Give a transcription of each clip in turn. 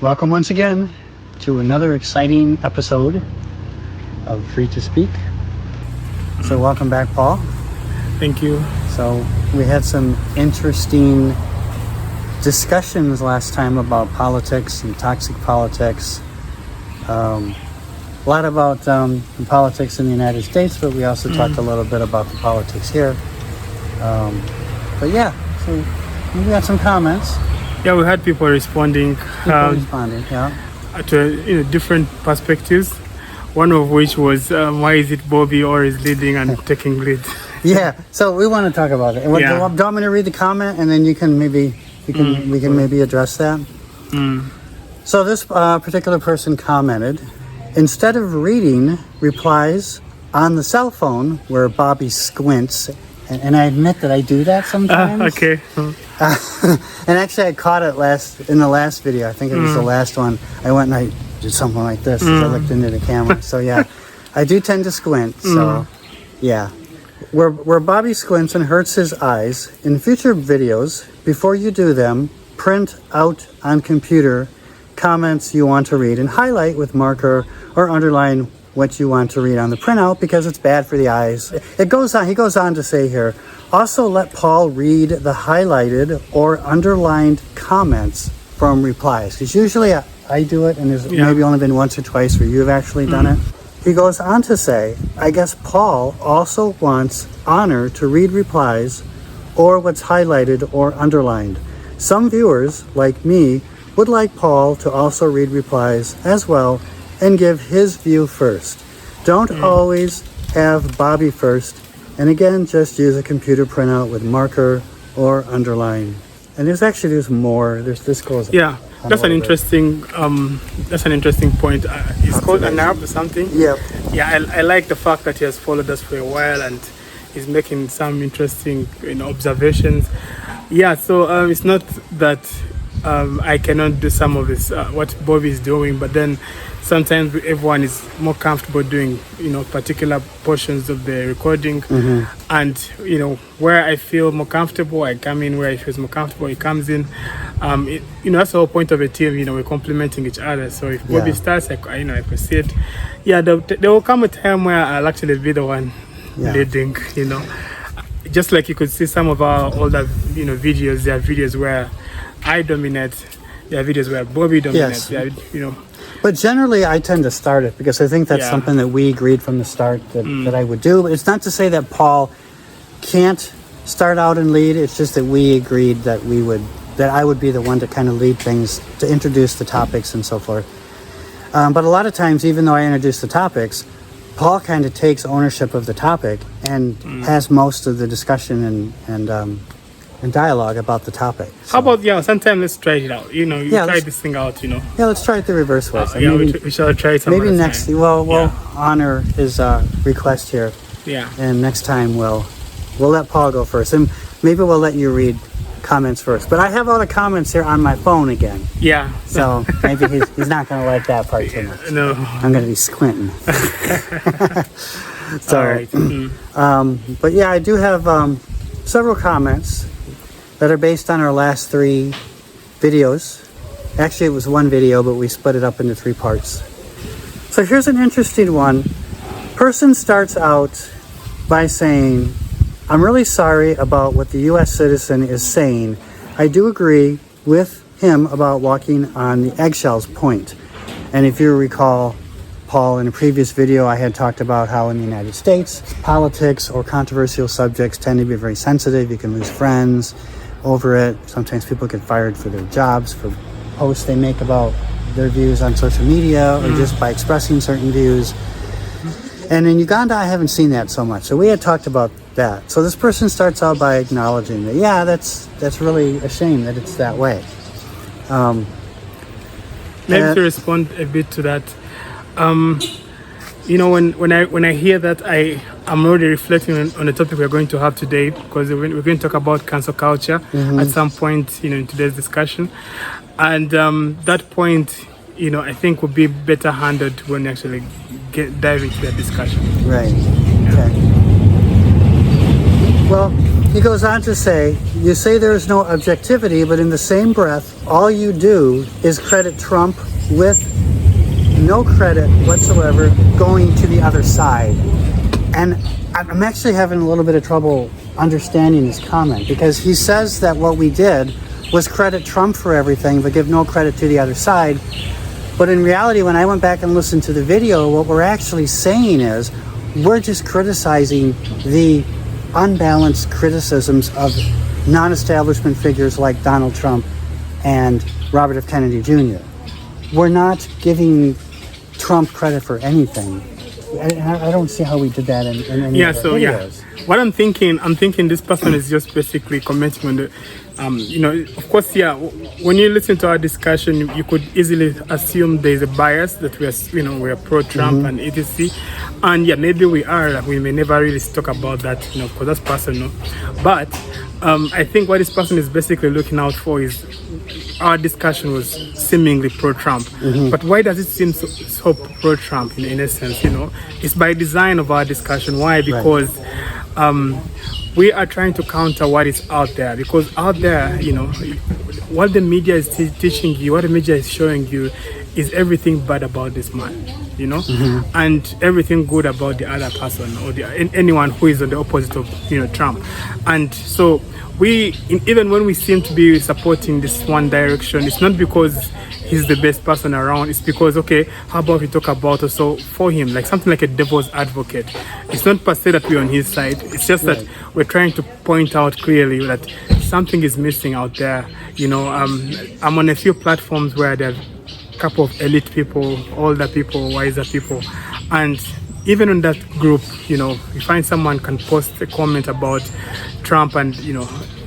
Welcome once again to another exciting episode of Free to Speak. So welcome back, Paul. Thank you. So we had some interesting discussions last time about politics and toxic politics. A lot about the politics in the United States, but we also talked a little bit about the politics here. But yeah, so we got some comments. Yeah, we had people responding. To different perspectives. One of which was why is it Bobby always leading and taking lead? Yeah, so we want to talk about it. Do you want me to read the comment and then you can maybe we can maybe address that? So this particular person commented, instead of reading replies on the cell phone where Bobby squints, and I admit that I do that sometimes. Okay. And actually I caught it in the last video. I think it was the last one. I went and I did something like this as I looked into the camera. So yeah, I do tend to squint. So yeah, where Bobby squints and hurts his eyes, in future videos, before you do them, print out on computer comments you want to read and highlight with marker or underline what you want to read on the printout because it's bad for the eyes. He goes on to say here, also let Paul read the highlighted or underlined comments from replies. Because usually I do it, and there's maybe only been once or twice where you've actually done it. He goes on to say, I guess Paul also wants Honor to read replies or what's highlighted or underlined. Some viewers, like me, would like Paul to also read replies as well and give his view first. Don't always have Bobby first, and again, just use a computer printout with marker or underline. And there's more. This goes. Yeah, that's an interesting point. It's called Anab or something. Yeah. Yeah, I like the fact that he has followed us for a while and he's making some interesting observations. Yeah, so it's not that I cannot do some of this what Bobby is doing, but then sometimes everyone is more comfortable doing particular portions of the recording, and where I feel more comfortable I come in, where I feel more comfortable he comes in. That's the whole point of a team. We're complementing each other. So if Bobby starts, I proceed. Yeah, there will come a time where I'll actually be the one leading. Just like you could see some of our older videos. There are videos where I dominate. There are videos where Bobby dominates. Yes. But generally, I tend to start it because I think that's something that we agreed from the start that I would do. But it's not to say that Paul can't start out and lead. It's just that we agreed that I would be the one to kind of lead things, to introduce the topics and so forth. But a lot of times, even though I introduce the topics, Paul kind of takes ownership of the topic and has most of the discussion and dialogue about the topic. So. How about sometime let's try it out. Try this thing out. Yeah, let's try it the reverse way. So we shall try it some maybe next time. We'll honor his request here. Yeah. And next time we'll let Paul go first, and maybe we'll let you read comments first. But I have all the comments here on my phone again. Yeah. So maybe he's not going to like that part too much. No. I'm going to be squinting. So, all right. But yeah, I do have several comments that are based on our last 3 videos. Actually, it was one video, but we split it up into 3 parts. So here's an interesting one. Person starts out by saying, I'm really sorry about what the U.S. citizen is saying. I do agree with him about walking on the eggshells point. And if you recall, Paul, in a previous video, I had talked about how in the United States, politics or controversial subjects tend to be very sensitive. You can lose friends over it. Sometimes people get fired for their jobs, for posts they make about their views on social media or just by expressing certain views. And in Uganda, I haven't seen that so much. So we had talked about that. So this person starts out by acknowledging that, that's really a shame that it's that way. Maybe to respond a bit to that, when I hear that, I'm already reflecting on the topic we're going to have today, because we're going to talk about cancel culture at some point, in today's discussion, and that point, I think would be better handled when we actually dive into that discussion. Right. Okay. Well, he goes on to say, you say there is no objectivity, but in the same breath, all you do is credit Trump with no credit whatsoever going to the other side. And I'm actually having a little bit of trouble understanding this comment, because he says that what we did was credit Trump for everything, but give no credit to the other side. But in reality, when I went back and listened to the video, what we're actually saying is we're just criticizing the unbalanced criticisms of non-establishment figures like Donald Trump and Robert F. Kennedy Jr. We're not giving Trump credit for anything. I don't see how we did that in any of the videos. What I'm thinking this person is just basically commenting on the, of course, when you listen to our discussion, you could easily assume there's a bias that we are pro-Trump and etc. And maybe we are. We may never really talk about that, because that's personal. But I think what this person is basically looking out for is our discussion was seemingly pro-Trump. But why does it seem so pro-Trump in essence? It's by design of our discussion. Why? Because we are trying to counter what is out there, because out there, what the media is teaching you, what the media is showing you is everything bad about this man, and everything good about the other person or anyone who is on the opposite of, Trump. And so even when we seem to be supporting this one direction, it's not because he's the best person around. It's because, okay, how about we talk about also for him, like something like a devil's advocate. It's not per se that we're on his side. It's just that we're trying to point out clearly that something is missing out there. I'm on a few platforms where there are a couple of elite people, older people, wiser people, and even in that group, you find someone can post a comment about Trump, and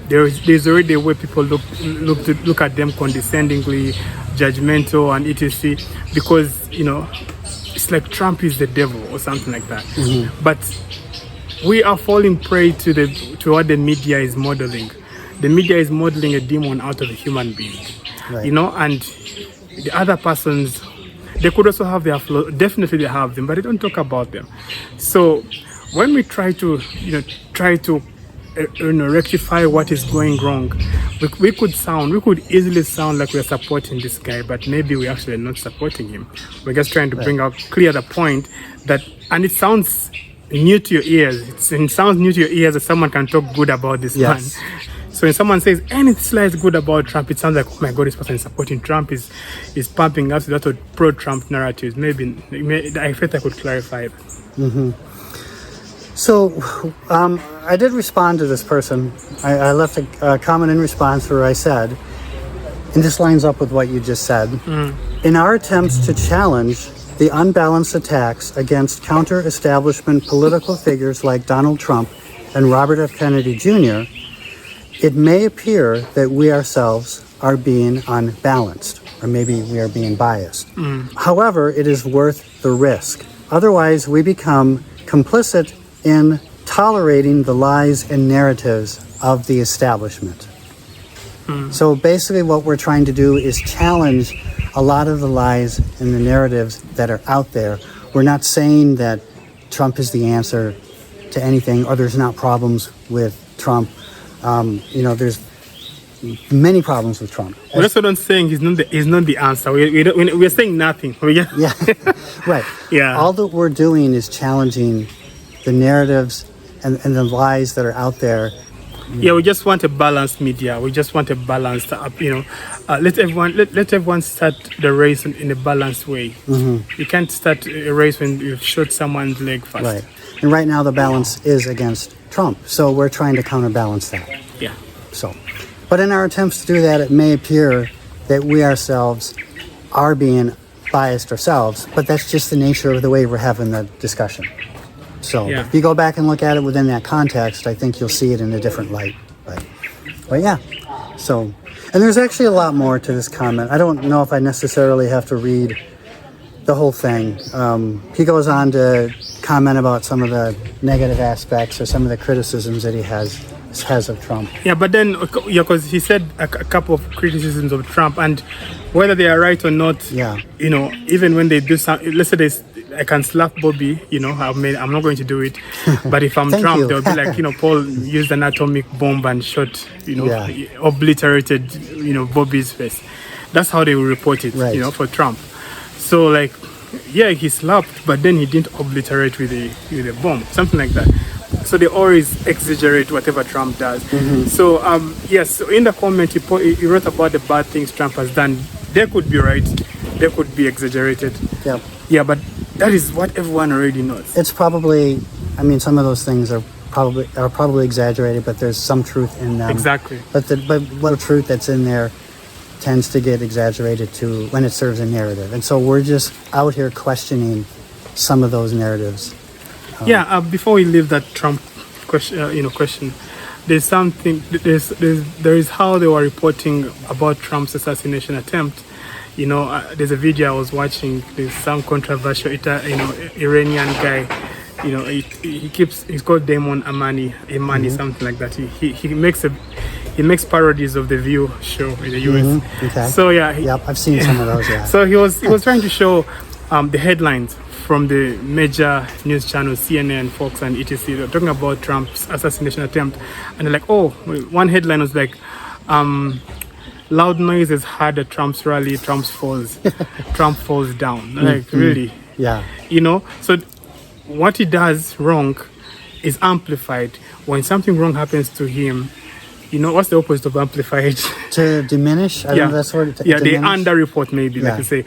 there's already a way people look at them condescendingly, judgmental, and etc. Because it's like Trump is the devil or something like that. But we are falling prey to what the media is modeling. The media is modeling a demon out of a human being, and the other persons, they could also have their flaws. Definitely they have them, but they don't talk about them. So when we try to rectify what is going wrong, we could easily sound like we're supporting this guy, but maybe we actually are not supporting him. We're just trying to clear the point that, and it sounds new to your ears. It sounds new to your ears that someone can talk good about this man. So when someone says anything slight good about Trump, it sounds like, oh my God, this person is supporting Trump, is pumping us with that pro-Trump narratives. Maybe I felt I could clarify it. So I did respond to this person. I left a comment in response where I said, and this lines up with what you just said, in our attempts to challenge the unbalanced attacks against counter-establishment political figures like Donald Trump and Robert F. Kennedy Jr., it may appear that we ourselves are being unbalanced, or maybe we are being biased. However, it is worth the risk. Otherwise, we become complicit in tolerating the lies and narratives of the establishment. So basically what we're trying to do is challenge a lot of the lies and the narratives that are out there. We're not saying that Trump is the answer to anything, or there's not problems with Trump. There's many problems with Trump. We're also not saying he's not the answer. We're saying nothing. Yeah, right. Yeah. All that we're doing is challenging the narratives and the lies that are out there. Yeah, we just want a balanced media. We just want a balanced, let everyone start the race in a balanced way. You can't start a race when you've shot someone's leg first. Right. And right now the balance is against Trump. So we're trying to counterbalance that. Yeah. So, but in our attempts to do that, it may appear that we ourselves are being biased ourselves, but that's just the nature of the way we're having the discussion. So if you go back and look at it within that context, I think you'll see it in a different light. But yeah. So, and there's actually a lot more to this comment. I don't know if I necessarily have to read the whole thing. He goes on to comment about some of the negative aspects or some of the criticisms that he has of Trump. Yeah, but then, because he said a couple of criticisms of Trump, and whether they are right or not, even when they do some, let's say I can slap Bobby, I'm not going to do it. But if I'm Thank Trump, you. they'll be like, Paul used an atomic bomb and shot, Yeah. obliterated, Bobby's face. That's how they will report it, Right. For Trump. So like, yeah, he slapped, but then he didn't obliterate with a bomb, something like that. So they always exaggerate whatever Trump does. So yes, so in the comment he wrote about the bad things Trump has done. They could be right, they could be exaggerated. Yep. Yeah, but that is what everyone already knows. It's probably, I mean, some of those things are probably exaggerated, but there's some truth in them. Exactly. But what truth that's in there tends to get exaggerated too when it serves a narrative. And so we're just out here questioning some of those narratives. Before we leave that Trump question, there's something. There is how they were reporting about Trump's assassination attempt. There's a video I was watching. There's some controversial, Iranian guy. He's called Damon Imani, something like that. He makes parodies of the View show in the US. Okay. So yeah. Yep, I've seen some of those. Yeah. So he was trying to show the headlines from the major news channels, CNN, Fox, and etc. They're talking about Trump's assassination attempt, and they're like, one headline was like, "Loud noises heard at Trump's rally. Trump falls down." Like really, Yeah. So what he does wrong is amplified. When something wrong happens to him, what's the opposite of amplified? To diminish. I don't know that's word. They diminish? underreport maybe, like Yeah. you say.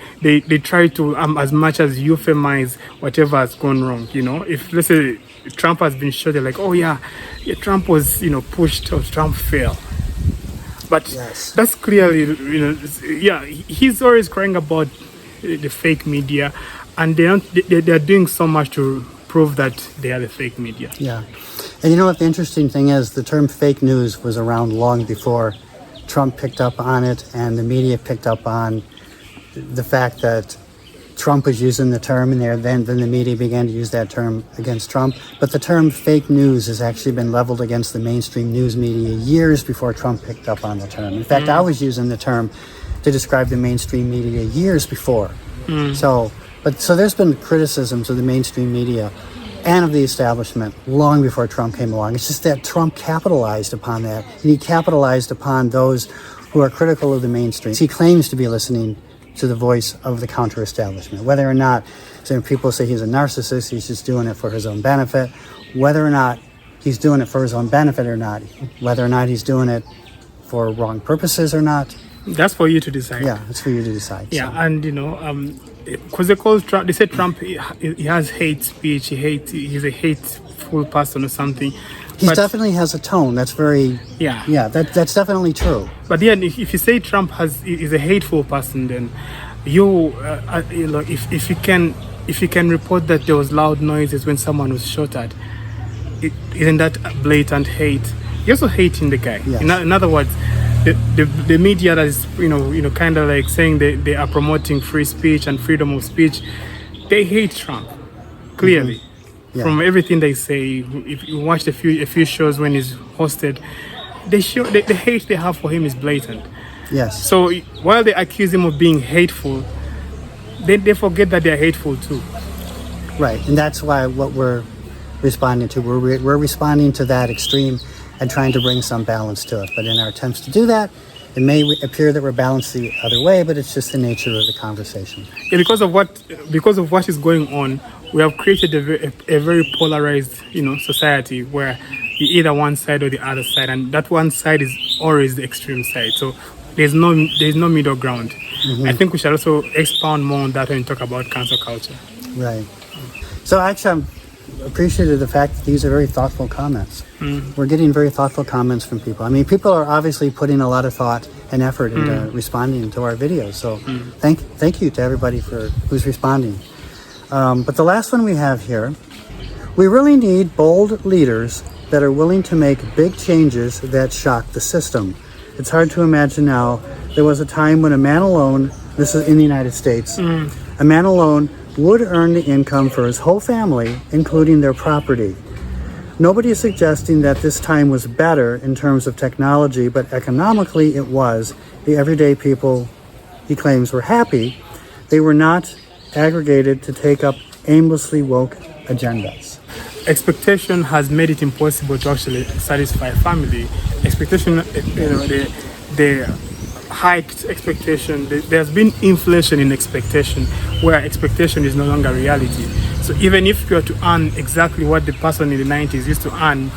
They try to as much as euphemize whatever has gone wrong. If let's say Trump has been shot, they're like, Trump was pushed or Trump fell. But Yes. that's clearly he's always crying about the fake media, and they're doing so much to prove that they are the fake media. Yeah. And what the interesting thing is, the term fake news was around long before Trump picked up on it, and the media picked up on the fact that Trump was using the term, and then the media began to use that term against Trump. But the term fake news has actually been leveled against the mainstream news media years before Trump picked up on the term. In fact, I was using the term to describe the mainstream media years before. So there's been criticisms of the mainstream media and of the establishment long before Trump came along. It's just that Trump capitalized upon that, and he capitalized upon those who are critical of the mainstream. He claims to be listening to the voice of the counter-establishment. Whether or not people say he's a narcissist, he's just doing it for his own benefit. Whether or not he's doing it for his own benefit or not, whether or not he's doing it for wrong purposes or not, that's for you to decide. Yeah, it's for you to decide. Yeah, so. And because they say Trump, he has hate speech. He's a hateful person or something. He definitely has a tone that's very. Yeah, that's definitely true. But then, if you say Trump is a hateful person, then if you can report that there was loud noises when someone was shot at, isn't that blatant hate? You're also hating the guy. Yes. In other words, the media that is kind of like saying they are promoting free speech and freedom of speech, they hate Trump clearly. Yeah. From everything they say. If you watched a few shows when he's hosted, the hate they have for him is blatant. Yes. So while they accuse him of being hateful, they forget that they're hateful too. Right, and that's why what we're responding to, we're responding to that extreme and trying to bring some balance to it. But in our attempts to do that, it may appear that we're balanced the other way, but it's just the nature of the conversation. Yeah, because of what is going on, we have created a very polarized, society where you're either one side or the other side, and that one side is always the extreme side. So there's no middle ground. I think we should also expound more on that when we talk about cancel culture. Right. So actually, I'm appreciative of the fact that these are very thoughtful comments. We're getting very thoughtful comments from people. I mean, people are obviously putting a lot of thought and effort into responding to our videos. So thank you to everybody who's responding. But the last one we have here, we really need bold leaders that are willing to make big changes that shock the system. It's hard to imagine now. There was a time when a man alone, this is in the United States, a man alone would earn the income for his whole family, including their property. Nobody is suggesting that this time was better in terms of technology, but economically it was. The everyday people, he claims, were happy. They were not aggregated to take up aimlessly woke agendas. Expectation has made it impossible to actually satisfy family. Expectation, the hiked expectation. There's been inflation in expectation, where expectation is no longer reality. So even if you are to earn exactly what the person in the 90s used to earn,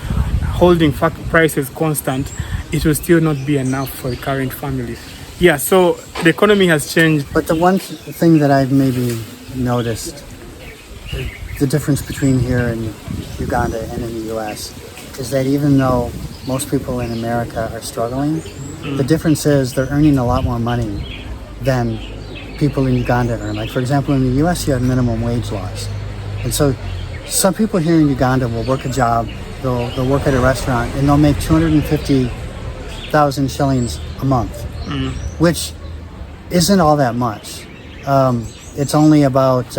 holding prices constant, it will still not be enough for the current family. Yeah, so the economy has changed. But the one thing that I've maybe noticed, the difference between here and Uganda and in the US, is that even though most people in America are struggling, the difference is they're earning a lot more money than people in Uganda earn. Like, for example, in the US, you have minimum wage laws. And so some people here in Uganda will work a job, they'll work at a restaurant, and they'll make 250,000 shillings a month, which isn't all that much. It's only about,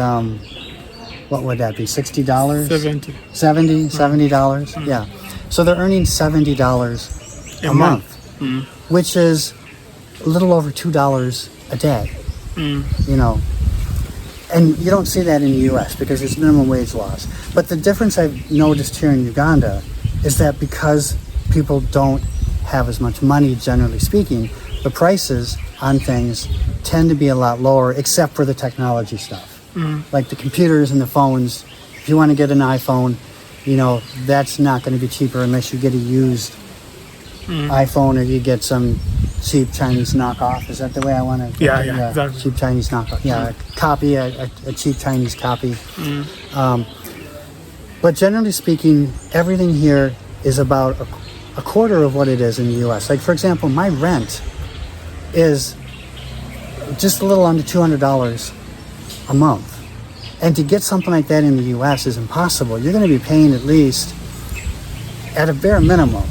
what would that be, $60? $70? Yeah. So they're earning $70 a month, which is a little over $2 a day, you know. And you don't see that in the US because there's minimum wage laws. But the difference I've noticed here in Uganda is that because people don't have as much money, generally speaking, the prices on things tend to be a lot lower, except for the technology stuff. Like the computers and the phones. If you want to get an iPhone, you know, that's not going to be cheaper unless you get a used iPhone or you get some cheap Chinese knockoff. Is that the way I want to? Yeah, exactly. Cheap Chinese knockoff. Yeah, a cheap Chinese copy. But generally speaking, everything here is about a quarter of what it is in the U.S. Like, for example, my rent is just a little under $200 a month. And to get something like that in the U.S. is impossible. You're going to be paying at least, at a bare minimum,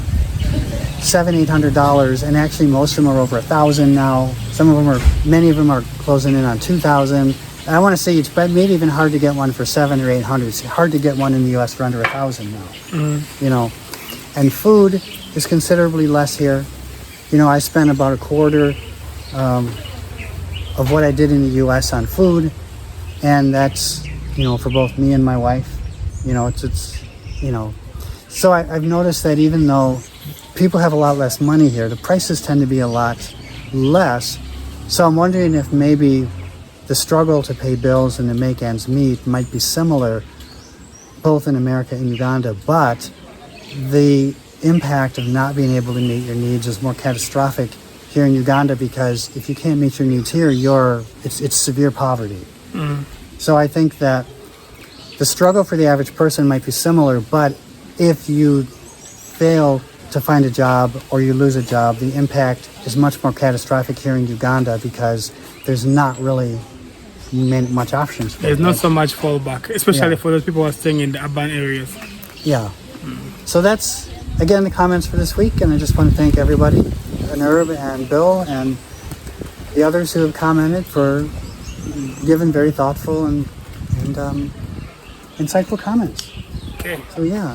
$700-800, and actually most of them are over $1,000 now. Many of them are closing in on $2,000. And I want to say it's maybe even hard to get one for $700 or $800. It's hard to get one in the U.S. for under $1,000 now. You know, and food is considerably less here. You know, I spent about a quarter of what I did in the U.S. on food, and that's, you know, for both me and my wife. You know, it's you know, so I've noticed that even though people have a lot less money here, the prices tend to be a lot less. So I'm wondering if maybe the struggle to pay bills and to make ends meet might be similar both in America and Uganda, but the impact of not being able to meet your needs is more catastrophic here in Uganda, because if you can't meet your needs here, it's severe poverty. So I think that the struggle for the average person might be similar, but if you fail to find a job or you lose a job, the impact is much more catastrophic here in Uganda because there's not really much options for There's not so much fallback, especially for those people who are staying in the urban areas. Yeah. So that's, again, the comments for this week, and I just want to thank everybody, Nerb and Bill and the others who have commented for giving very thoughtful and insightful comments. Okay. So yeah.